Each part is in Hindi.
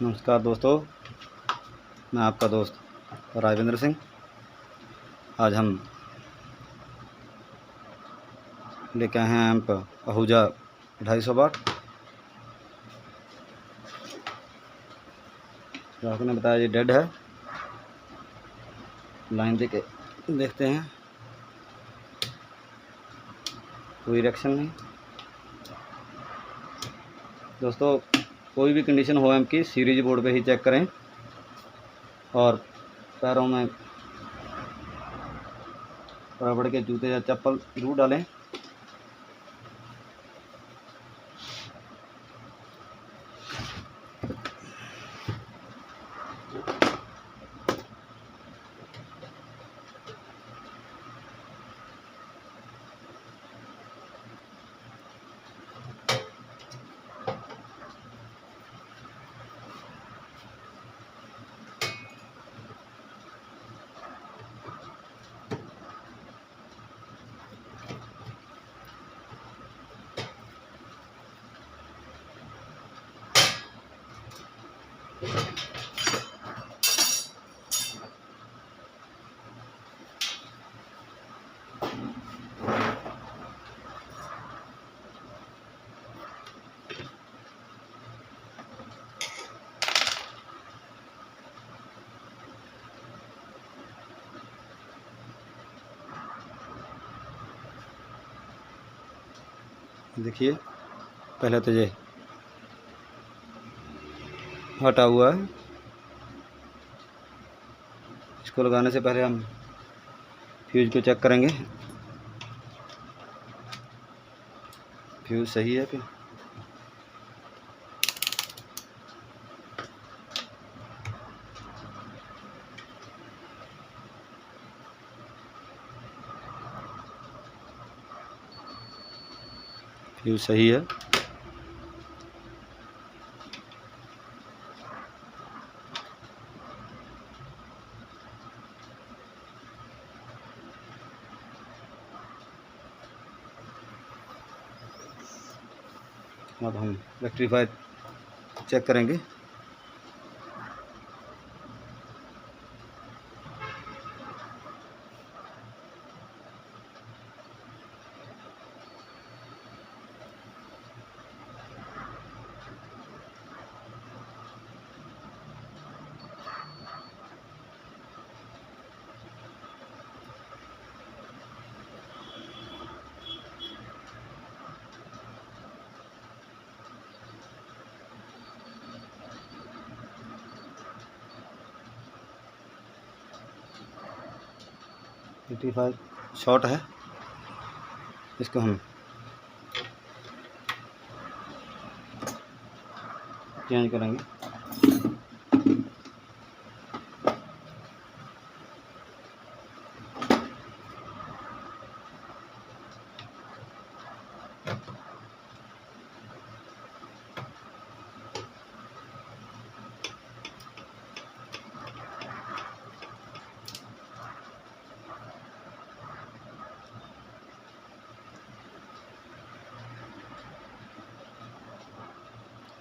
नमस्कार दोस्तों, मैं आपका दोस्त राजेंद्र सिंह। आज हम लेके आए हैं एम्प आहूजा 250 वाट। ग्राहक ने बताया ये डेड है। लाइन देके देखते हैं, कोई रिएक्शन नहीं। दोस्तों, कोई भी कंडीशन हो एम्प की, सीरीज बोर्ड पे ही चेक करें और पैरों में रबड़ के जूते या चप्पल जरूर डालें। देखिए, पहले तो ये हटा हुआ है। इसको लगाने से पहले हम फ्यूज को चेक करेंगे, फ्यूज सही है कि फ्यूज सही है। अब हम रेक्टिफायर चेक करेंगे। रेक्टिफायर शॉर्ट है, इसको हम चेंज करेंगे।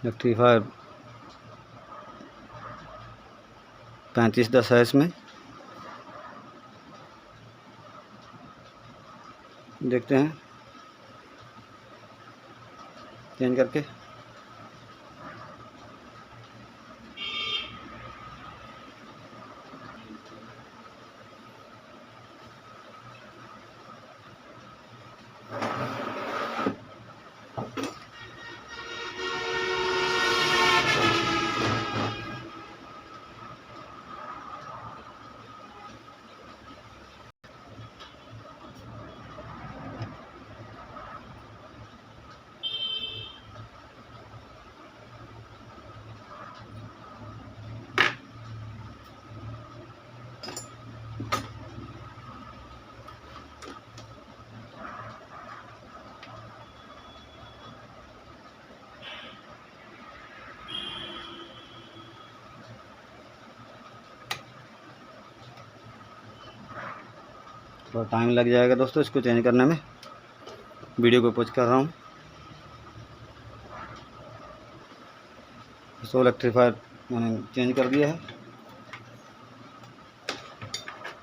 रेक्टिफायर 3510 है। इसमें देखते हैं चेंज करके। थोड़ा टाइम लग जाएगा दोस्तों इसको चेंज करने में। वीडियो को पॉज कर रहा हूँ। सो रेक्टिफायर मैंने चेंज कर दिया है।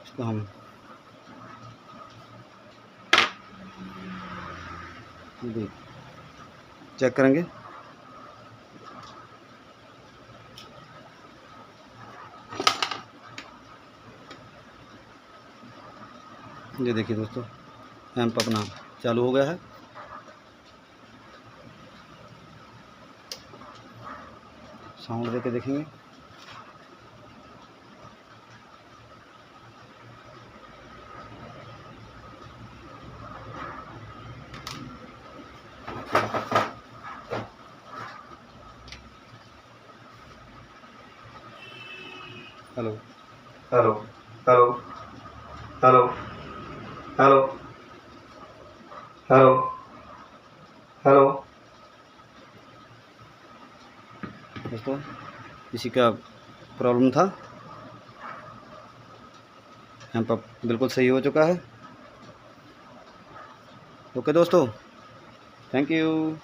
इसको हम चेक करेंगे। ये देखिए दोस्तों, एम्प अपना चालू हो गया है। साउंड देके देखेंगे। Hello hello hello hello hello hello hello. दोस्तों, इसी का प्रॉब्लम था। एम्प अब बिल्कुल सही हो चुका है। ओके दोस्तों, थैंक यू।